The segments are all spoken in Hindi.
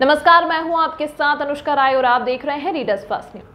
नमस्कार, मैं हूं आपके साथ अनुष्का राय और आप देख रहे हैं रीडर्स फर्स्ट न्यूज।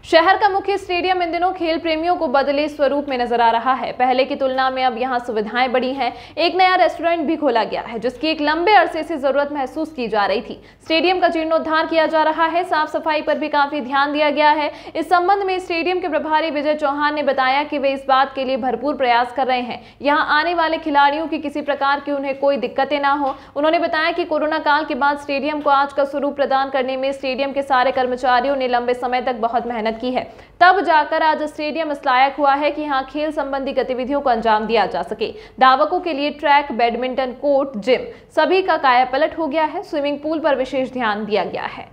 शहर का मुख्य स्टेडियम इन दिनों खेल प्रेमियों को बदले स्वरूप में नजर आ रहा है। पहले की तुलना में अब यहां सुविधाएं बढ़ी हैं। एक नया रेस्टोरेंट भी खोला गया है जिसकी एक लंबे अरसे से जरूरत महसूस की जा रही थी। स्टेडियम का जीर्णोद्धार किया जा रहा है, साफ सफाई पर भी काफी ध्यान दिया गया है। इस संबंध में स्टेडियम के प्रभारी विजय चौहान ने बताया कि वे इस बात के लिए भरपूर प्रयास कर रहे हैं यहाँ आने वाले खिलाड़ियों की किसी प्रकार की उन्हें कोई दिक्कतें ना हो। उन्होंने बताया कि कोरोना काल के बाद स्टेडियम को आज का स्वरूप प्रदान करने में स्टेडियम के सारे कर्मचारियों ने लंबे समय तक बहुत मेहनत की है, तब जाकर आज स्टेडियम इस लायक हुआ है कि यहाँ खेल संबंधी गतिविधियों को अंजाम दिया जा सके। धावकों के लिए ट्रैक, बैडमिंटन कोर्ट, जिम सभी का कायापलट हो गया है। स्विमिंग पूल पर विशेष ध्यान दिया गया है।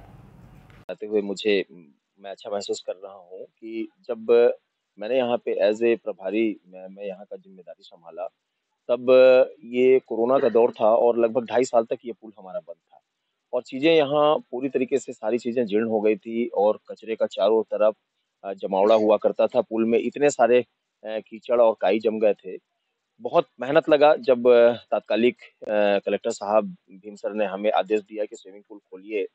आते हुए मैं अच्छा महसूस कर रहा हूँ कि जब मैंने यहाँ पे एज ए प्रभारी मैं यहाँ का जिम्मेदारी संभाला, तब ये कोरोना का दौर था और लगभग 2.5 साल तक ये पुल हमारा बंद था और चीज़ें यहाँ पूरी तरीके से सारी चीज़ें जीर्ण हो गई थी और कचरे का चारों तरफ जमावड़ा हुआ करता था। पुल में इतने सारे कीचड़ और काई जम गए थे। बहुत मेहनत लगा जब तात्कालिक कलेक्टर साहब भीम सर ने हमें आदेश दिया कि स्विमिंग पूल खोलिए।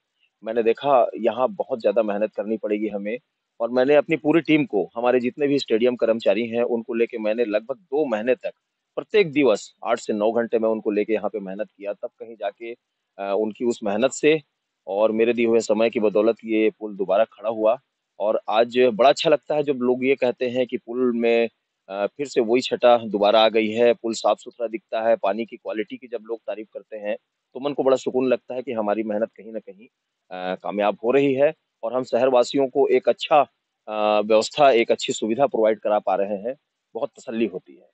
मैंने देखा यहाँ बहुत ज़्यादा मेहनत करनी पड़ेगी हमें और मैंने अपनी पूरी टीम को, हमारे जितने भी स्टेडियम कर्मचारी हैं, उनको लेके मैंने लगभग 2 महीने तक प्रत्येक दिवस 8 से 9 घंटे मैं उनको लेके यहाँ पे मेहनत किया। तब कहीं जाके उनकी उस मेहनत से और मेरे दिए हुए समय की बदौलत ये पुल दोबारा खड़ा हुआ और आज बड़ा अच्छा लगता है जब लोग ये कहते हैं कि पुल में फिर से वही छटा दोबारा आ गई है, पुल साफ-सुथरा दिखता है, पानी की क्वालिटी की जब लोग तारीफ़ करते हैं, तो मन को बड़ा सुकून लगता है कि हमारी मेहनत कहीं न कहीं कामयाब हो रही है और हम शहरवासियों को एक अच्छा व्यवस्था, एक अच्छी सुविधा प्रोवाइड करा पा रहे हैं। बहुत तसल्ली होती है।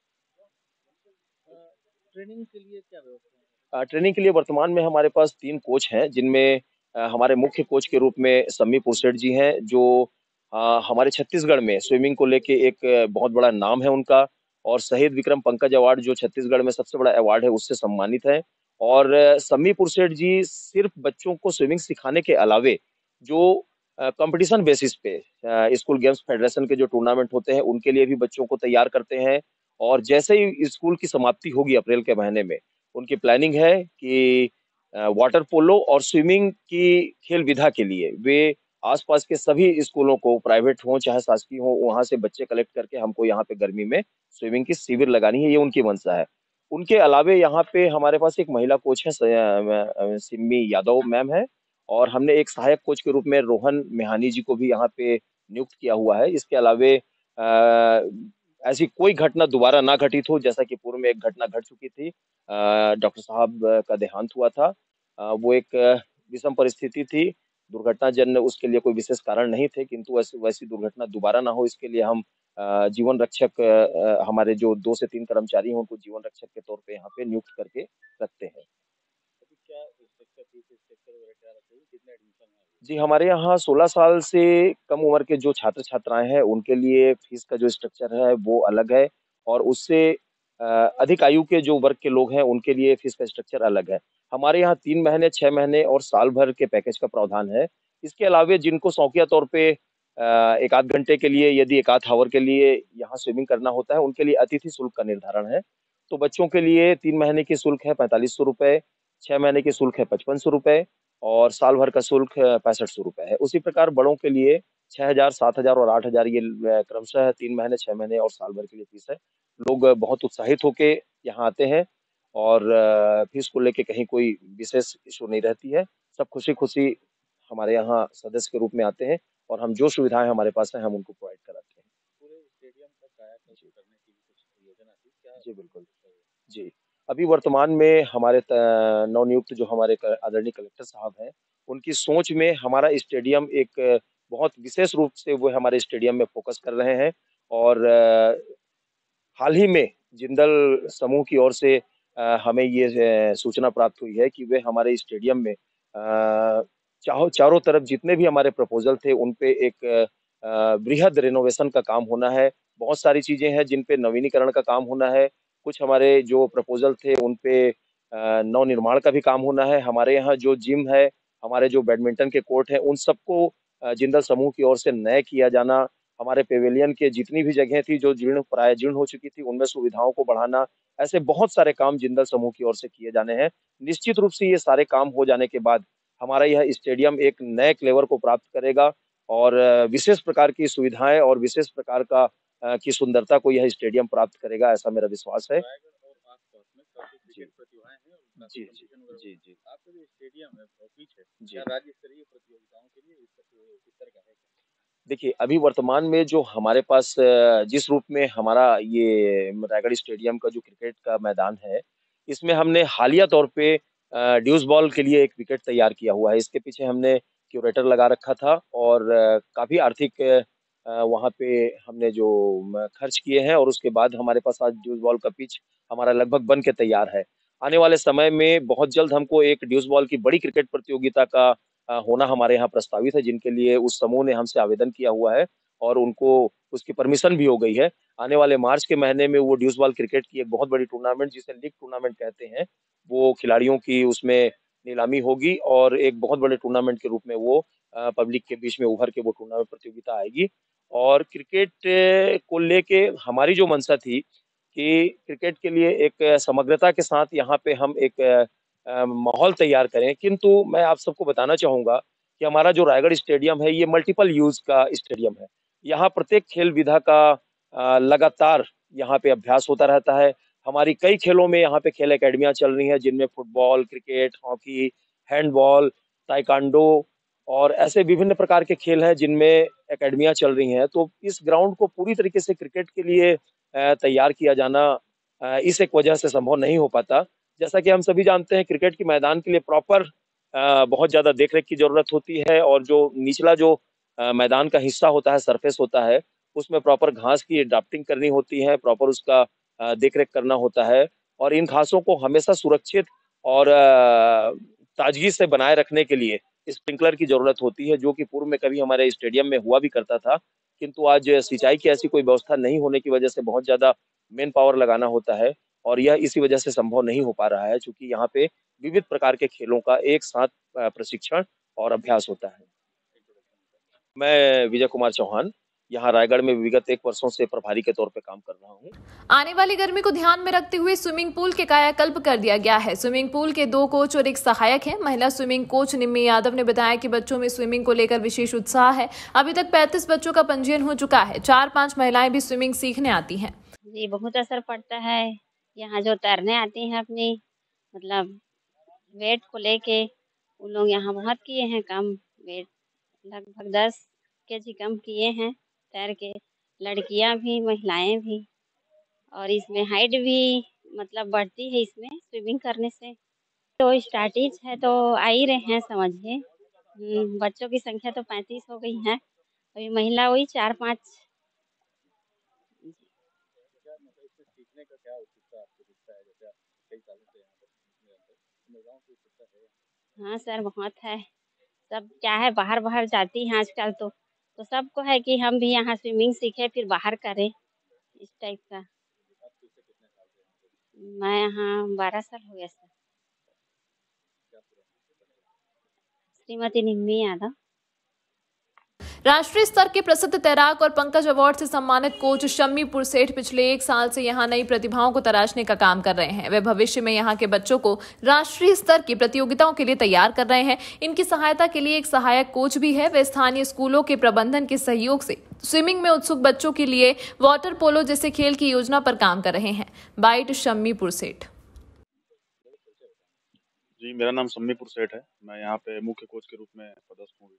ट्रेनिंग के लिए क्या व्यवस्था है? ट्रेनिंग के लिए वर्तमान में हमारे पास 3 कोच हैं, जिनमें हमारे मुख्य कोच के रूप में सम्मी पुरसेठ जी हैं, जो हमारे छत्तीसगढ़ में स्विमिंग को लेके एक बहुत बड़ा नाम है उनका और शहीद विक्रम पंकज अवार्ड जो छत्तीसगढ़ में सबसे बड़ा अवार्ड है, उससे सम्मानित हैं। और सम्मी पुरसेठ जी सिर्फ बच्चों को स्विमिंग सिखाने के अलावे जो कॉम्पिटिशन बेसिस पे स्कूल गेम्स फेडरेशन के जो टूर्नामेंट होते हैं, उनके लिए भी बच्चों को तैयार करते हैं और जैसे ही स्कूल की समाप्ति होगी अप्रैल के महीने में, उनकी प्लानिंग है कि वाटर पोलो और स्विमिंग की खेल विधा के लिए वे आसपास के सभी स्कूलों को, प्राइवेट हों चाहे शासकीय हों, वहाँ से बच्चे कलेक्ट करके हमको यहाँ पे गर्मी में स्विमिंग की शिविर लगानी है, ये उनकी मंशा है। उनके अलावे यहाँ पे हमारे पास एक महिला कोच है सिम्मी यादव मैम है और हमने एक सहायक कोच के रूप में रोहन मेहानी जी को भी यहाँ पे नियुक्त किया हुआ है। इसके अलावे ऐसी कोई घटना दोबारा ना घटित हो जैसा कि पूर्व में एक घटना घट चुकी थी। डॉक्टर साहब का देहांत हुआ था। वो एक विषम परिस्थिति थी, दुर्घटनाजन्य उसके लिए कोई विशेष कारण नहीं थे, किंतु वैसी दुर्घटना दोबारा ना हो इसके लिए हम जीवन रक्षक हमारे जो 2 से 3 कर्मचारी हैं उनको जीवन रक्षक के तौर पे यहाँ पे नियुक्त करके रखते हैं। अभी क्या स्ट्रक्चर फीस स्ट्रक्चर वगैरह क्या रहता है? कितने एडमिशन है अभी? जी, हमारे यहाँ 16 साल से कम उम्र के जो छात्र-छात्राएँ हैं, उनके लिए फ़ीस का जो स्ट्रक्चर है, वो अलग है और उससे अ, अधिक आयु के जो वर्ग के लोग हैं, उनके लिए फ़ीस का स्ट्रक्चर अलग है। हमारे यहाँ 3 महीने, 6 महीने और साल भर के पैकेज का प्रावधान है। इसके अलावे जिनको शौकिया तौर पे 1 आध घंटे के लिए यदि 1 आध हावर के लिए यहाँ स्विमिंग करना होता है, उनके लिए अतिथि शुल्क का निर्धारण है। तो बच्चों के लिए 3 महीने की शुल्क है ₹4500, 6 महीने की शुल्क है ₹5500 और साल भर का शुल्क ₹6500 है। उसी प्रकार बड़ों के लिए 6000, 7000 और 8000 ये क्रमशः 3 महीने, 6 महीने और साल भर के लिए फीस है। लोग बहुत उत्साहित होके यहाँ आते हैं और फीस को लेके कहीं कोई विशेष इश्यू नहीं रहती है। सब खुशी-खुशी हमारे यहाँ सदस्य के रूप में आते हैं और हम जो सुविधाएँ हमारे पास हैं, हम उनको प्रोवाइड कराते हैं। पूरे स्टेडियम का कायाकल्प करने की भी कुछ योजना थी क्या? जी, बिल्कुल। जी, अभी वर्तमान में हमारे नवनियुक्त जो हमारे आदरणीय कलेक्टर साहब हैं, उनकी सोच में हमारा स्टेडियम एक बहुत विशेष रूप से वो हमारे स्टेडियम में फ़ोकस कर रहे हैं और हाल ही में जिंदल समूह की ओर से हमें ये सूचना प्राप्त हुई है कि वे हमारे स्टेडियम में चाहो चारों तरफ जितने भी हमारे प्रपोज़ल थे, उन पे एक बृहद रेनोवेशन का काम होना है। बहुत सारी चीज़ें हैं जिन पे नवीनीकरण का काम होना है। कुछ हमारे जो प्रपोज़ल थे उन पे नवनिर्माण का भी काम होना है। हमारे यहाँ जो जिम है, हमारे जो बैडमिंटन के कोर्ट हैं, उन सबको जिंदल समूह की ओर से नए किया जाना, हमारे पेविलियन के जितनी भी जगह थी जो प्राय जीर्ण हो चुकी थी, उनमें सुविधाओं को बढ़ाना, ऐसे बहुत सारे काम जिंदल समूह की ओर से किए जाने हैं। निश्चित रूप से ये सारे काम हो जाने के बाद हमारा यह स्टेडियम एक नए क्लेवर को प्राप्त करेगा और विशेष प्रकार की सुविधाएँ और विशेष प्रकार का की सुंदरता को यह स्टेडियम प्राप्त करेगा, ऐसा मेरा विश्वास है। रायगढ़ और आस-पास में काफ़ी जी। क्रिकेट प्रतिभाएँ हैं और काफ़ी जी, जी। कॉम्पिटिशन वगैरह जी, होता जी। है। आपका जो स्टेडियम है और पिच है, जी। क्या राज्य स्तरीय प्रतियोगिताओं के लिए इस तरह का है क्या? देखिए, अभी वर्तमान में जो हमारे पास जिस रूप में हमारा ये रायगढ़ स्टेडियम का जो क्रिकेट का मैदान है, इसमें हमने हालिया तौर पे ड्यूस बॉल के लिए एक विकेट तैयार किया हुआ है। इसके पीछे हमने क्यूरेटर लगा रखा था और काफ़ी आर्थिक वहाँ पे हमने जो खर्च किए हैं और उसके बाद हमारे पास आज ड्यूस बॉल का पिच हमारा लगभग बन के तैयार है। आने वाले समय में बहुत जल्द हमको एक ड्यूस बॉल की बड़ी क्रिकेट प्रतियोगिता का होना हमारे यहाँ प्रस्तावित है, जिनके लिए उस समूह ने हमसे आवेदन किया हुआ है और उनको उसकी परमिशन भी हो गई है। आने वाले मार्च के महीने में वो ड्यूस बॉल क्रिकेट की एक बहुत बड़ी टूर्नामेंट जिसे लीग टूर्नामेंट कहते हैं, वो खिलाड़ियों की उसमें नीलामी होगी और एक बहुत बड़े टूर्नामेंट के रूप में वो पब्लिक के बीच में उभर के वो टूर्नामेंट प्रतियोगिता आएगी। और क्रिकेट को लेके हमारी जो मंशा थी कि क्रिकेट के लिए एक समग्रता के साथ यहाँ पे हम एक माहौल तैयार करें, किंतु मैं आप सबको बताना चाहूँगा कि हमारा जो रायगढ़ स्टेडियम है, ये मल्टीपल यूज़ का स्टेडियम है। यहाँ प्रत्येक खेल विधा का लगातार यहाँ पे अभ्यास होता रहता है। हमारी कई खेलों में यहाँ पे खेल अकेडमियाँ चल रही हैं, जिनमें football, cricket, hockey, handball, taekwondo और ऐसे विभिन्न प्रकार के खेल हैं, जिनमें अकेडमियाँ चल रही हैं। तो इस ग्राउंड को पूरी तरीके से क्रिकेट के लिए तैयार किया जाना इस एक वजह से संभव नहीं हो पाता। जैसा कि हम सभी जानते हैं क्रिकेट के मैदान के लिए प्रॉपर बहुत ज़्यादा देख-रेख की ज़रूरत होती है और जो निचला जो मैदान का हिस्सा होता है, सरफेस होता है, उसमें प्रॉपर घास की ड्राफ्टिंग करनी होती है, प्रॉपर उसका देख-रेख करना होता है और इन घासों को हमेशा सुरक्षित और ताज़गी से बनाए रखने के लिए स्प्रिंकलर की ज़रूरत होती है, जो कि पूर्व में कभी हमारे स्टेडियम में हुआ भी करता था। किंतु आज सिंचाई की ऐसी कोई व्यवस्था नहीं होने की वजह से बहुत ज़्यादा मैन पावर लगाना होता है और यह इसी वजह से संभव नहीं हो पा रहा है, चूँकि यहाँ पे विविध प्रकार के खेलों का एक साथ प्रशिक्षण और अभ्यास होता है। मैं विजय कुमार चौहान, यहाँ रायगढ़ में विगत 1 वर्षों से प्रभारी के तौर पे काम कर रहा हूँ। आने वाली गर्मी को ध्यान में रखते हुए स्विमिंग पूल के कायाकल्प कर दिया गया है। स्विमिंग पूल के 2 कोच और 1 सहायक हैं। महिला स्विमिंग कोच निम्मी यादव ने बताया कि बच्चों में स्विमिंग को लेकर विशेष उत्साह है। अभी तक 35 बच्चों का पंजीयन हो चुका है। 4-5 महिलाएं भी स्विमिंग सीखने आती हैं। जी, बहुत असर पड़ता है। यहाँ जो तैरने आती हैं अपनी मतलब वेट को लेके, उन लोग यहाँ बहुत किए हैं कम वेट, लगभग 10 केजी कम किए हैं तैर के, लड़कियाँ भी महिलाएं भी। और इसमें हाइट भी मतलब बढ़ती है इसमें स्विमिंग करने से। तो स्टार्टिज है तो आ ही रहे हैं समझिए। बच्चों की संख्या तो 35 हो गई है, अभी महिला वही 4-5। क्या मतलब इससे सीखने का क्या उत्सुकता आपको दिखता है? जैसे आप कई सालों से यहाँ पर सीखने आते हैं, महिलाओं की उत्सुकता है? हाँ सर, बहुत है। सब क्या है बाहर जाती हैं आजकल तो सबको है कि हम भी यहाँ स्विमिंग सीखें फिर बाहर करें, इस टाइप का। आप इससे कितने साल से यहाँ पे? मैं यहाँ 12 साल हो गया सर। क्या पूरा नाम? श्रीमती निम्मी यादव। राष्ट्रीय स्तर के प्रसिद्ध तैराक और पंकज अवार्ड से सम्मानित कोच शम्मी पुरसेठ पिछले 1 साल से यहां नई प्रतिभाओं को तराशने का काम कर रहे हैं। वे भविष्य में यहां के बच्चों को राष्ट्रीय स्तर की प्रतियोगिताओं के लिए तैयार कर रहे हैं। इनकी सहायता के लिए एक सहायक कोच भी है। वे स्थानीय स्कूलों के प्रबंधन के सहयोग से स्विमिंग में उत्सुक बच्चों के लिए वाटर पोलो जैसे खेल की योजना पर काम कर रहे हैं। बाइट शम्मी पुरसेठ। जी, मेरा नाम शम्मी पुरसेठ है। मैं यहाँ पे मुख्य कोच के रूप में पदस्थ हूँ।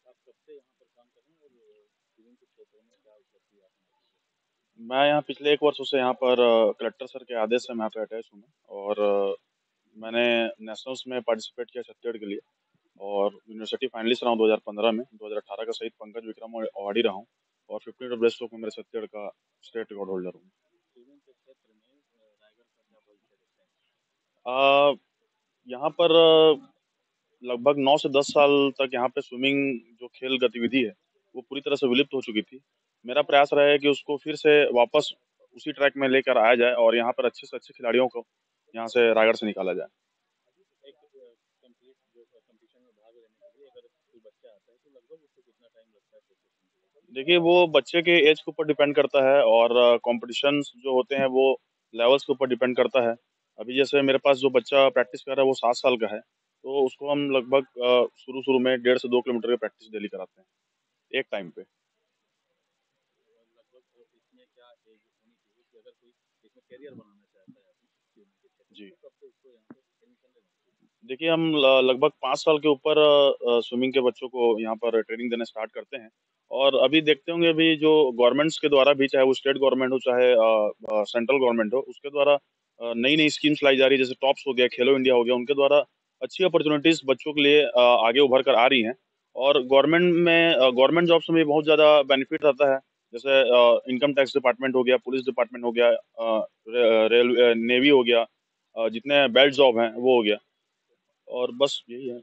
आप कब से यहाँ पर काम कर रहे हैं और स्विमिंग के क्षेत्र में क्या उपलब्धि आपने हासिल की? मैं यहाँ पिछले 1 वर्षों से यहाँ पर कलेक्टर सर के आदेश से मैं यहाँ पे अटैच हूँ और मैंने नेशनल्स में पार्टिसिपेट किया छत्तीसगढ़ के लिए और यूनिवर्सिटी फाइनलिस्ट रहा हूँ 2015 में। 2018 का शहीद पंकज विक्रम अवार्डी रहा हूँ और 50 मीटर ब्रेस्ट स्ट्रोक में मेरे छत्तीसगढ़ का स्टेट रिकॉर्ड होल्डर हूँ। स्विमिंग के क्षेत्र में रायगढ़ का क्या भविष्य देखते हैं? यहाँ पर लगभग 9 से 10 साल तक यहाँ पे स्विमिंग जो खेल गतिविधि है वो पूरी तरह से विलुप्त हो चुकी थी। मेरा प्रयास रहा है कि उसको फिर से वापस उसी ट्रैक में लेकर आया जाए और यहाँ पर अच्छे से अच्छे खिलाड़ियों को यहाँ से रायगढ़ से निकाला जाए। एक कंप्लीट जो कंपटीशन में भाग लेने के लिए अगर कोई बच्चा आता है तो लगभग उसको कितना टाइम लगता है प्रिपरेशन के लिए? देखिए वो बच्चे के एज के ऊपर डिपेंड करता है और कॉम्पिटिशन्स जो होते हैं वो लेवल्स के ऊपर डिपेंड करता है। अभी जैसे मेरे पास जो बच्चा प्रैक्टिस कर रहा है वो 7 साल का है तो उसको हम लगभग शुरू में 1.5 से 2 किलोमीटर की प्रैक्टिस डेली कराते हैं एक टाइम पे। लगभग इसमें क्या एज होनी चाहिए कि अगर कोई इसमें करियर बनाना चाहता है अपने स्विमिंग के क्षेत्र में, जी। तो कब से उसको यहाँ पे एडमिशन लेना चाहिए? देखिए हम लगभग 5 साल के ऊपर स्विमिंग के बच्चों को यहाँ पर ट्रेनिंग देना स्टार्ट करते हैं। और अभी देखते होंगे, अभी जो गवर्नमेंट्स के द्वारा भी, चाहे वो स्टेट गवर्नमेंट हो चाहे सेंट्रल गवर्नमेंट हो, उसके द्वारा नई-नई स्कीम्स लाई जा रही है, जैसे टॉप्स हो गया, खेलो इंडिया हो गया, उनके द्वारा अच्छी अपॉर्च्युनिटीज़ बच्चों के लिए आगे उभर कर आ रही हैं। और गवर्नमेंट जॉब्स में भी बहुत ज़्यादा बेनिफिट रहता है। जैसे इनकम टैक्स डिपार्टमेंट हो गया, पुलिस डिपार्टमेंट हो गया, नेवी हो गया, जितने बेल्ट जॉब हैं वो हो गया। और बस यही है।